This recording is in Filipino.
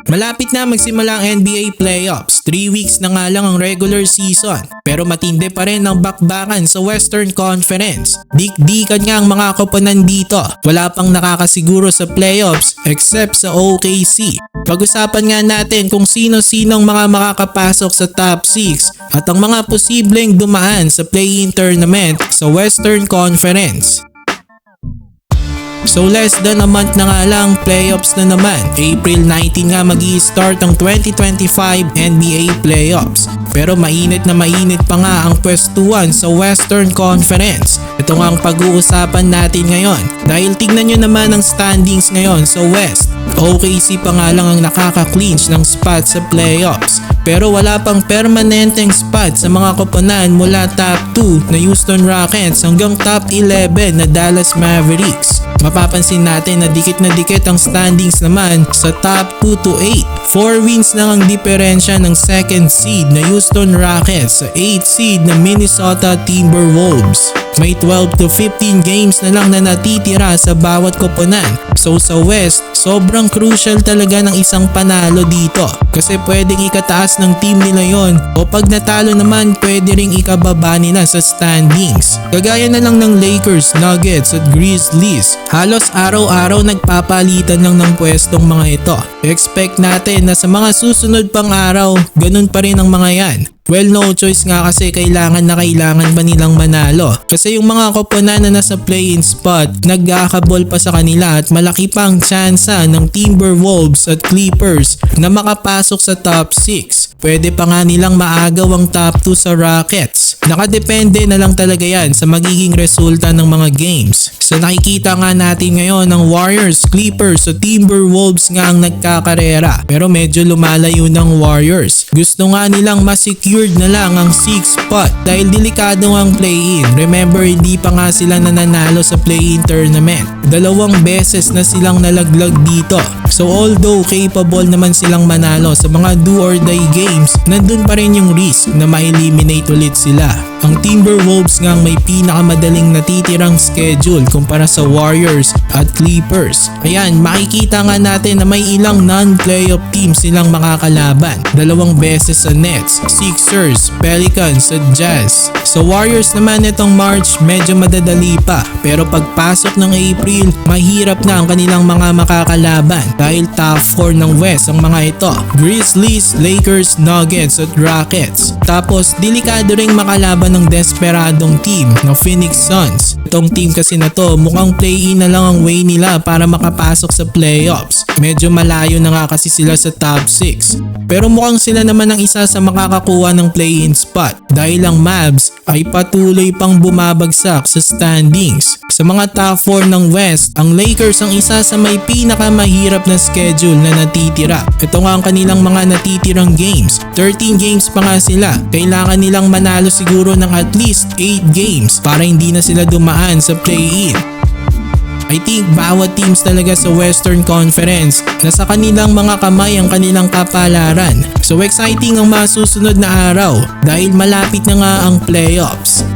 Malapit na magsimula ang NBA playoffs. 3 weeks na nga lang ang regular season. Pero matindi pa rin ang bakbakan sa Western Conference. Dikdikan nga ang mga koponan dito. Wala pang nakakasiguro sa playoffs except sa OKC. Pag-usapan nga natin kung sino-sinong mga makakapasok sa top 6 at ang mga posibleng dumaan sa play-in tournament sa Western Conference. So less than a month na nga lang, playoffs na naman. April 19 nga mag-i-start ang 2025 NBA playoffs. Pero mainit na mainit pa nga ang pwestuhan sa Western Conference. Ito nga ang pag-uusapan natin ngayon. Dahil tignan nyo naman ang standings ngayon sa West. OKC pa nga lang ang nakaka-clinch ng spot sa playoffs. Pero wala pang permanenteng spot sa mga koponan mula top 2 na Houston Rockets hanggang top 11 na Dallas Mavericks. Mapapansin natin na dikit ang standings naman sa top 2 to 8. 4 wins lang ang diferensya ng second seed na Houston Rockets sa 8th seed na Minnesota Timberwolves. May 12 to 15 games na lang na natitira sa bawat koponan. So sa West, sobrang crucial talaga ng isang panalo dito. Kasi pwedeng ikataas ng team nila yon o pag natalo naman pwede ring ikababa nila sa standings. Kagaya na lang ng Lakers, Nuggets at Grizzlies. Halos araw-araw nagpapalitan lang ng pwestong mga ito. Expect natin na sa mga susunod pang araw, ganun pa rin ang mga yan. Well, no choice nga kasi kailangan pa nilang manalo. Kasi yung mga koponan na nasa play-in spot, nag-aakabol pa sa kanila at malaki pang tsansa ng Timberwolves at Clippers na makapasok sa top 6. Pwede pa nga nilang maagaw ang top 2 sa Rockets. Nakadepende na lang talaga yan sa magiging resulta ng mga games. So nakikita nga natin ngayon ng Warriors, Clippers o Timberwolves nga ang nagkakarera. Pero medyo lumalayo ng Warriors. Gusto nga nilang ma-secured na lang ang 6th spot dahil delikado ang play-in. Remember, hindi pa nga sila nananalo sa play-in tournament. 2 beses na silang nalaglag dito. So although capable naman silang manalo sa mga do or die games, nandun pa rin yung risk na ma-eliminate ulit sila. Ang Timberwolves nga may pinakamadaling natitirang schedule kumpara sa Warriors at Clippers. Ayan, makikita nga natin na may ilang non-playoff teams silang makakalaban. 2 beses sa Nets, Sixers, Pelicans at Jazz. Sa Warriors naman itong March medyo madadali pa, pero pagpasok ng April, mahirap na ang kanilang mga makakalaban dahil top 4 ng West ang mga ito. Grizzlies, Lakers, Nuggets at Rockets. Tapos delikado ring makalaban ng desperadong team ng Phoenix Suns. Itong team kasi na to mukhang play-in na lang ang way nila para makapasok sa playoffs. Medyo malayo na nga kasi sila sa top 6. Pero mukhang sila naman ang isa sa makakakuha ng play-in spot dahil ang Mavs ay patuloy pang bumabagsak sa standings. Sa mga top 4 ng West, ang Lakers ang isa sa may pinakamahirap na schedule na natitira. Ito nga ang kanilang mga natitirang games. 13 games pa nga sila. Kailangan nilang manalo siguro ng at least 8 games para hindi na sila dumaan sa play-in. I think bawat teams talaga sa Western Conference nasa kanilang mga kamay ang kanilang kapalaran. So exciting ang mga susunod na araw dahil malapit na nga ang playoffs.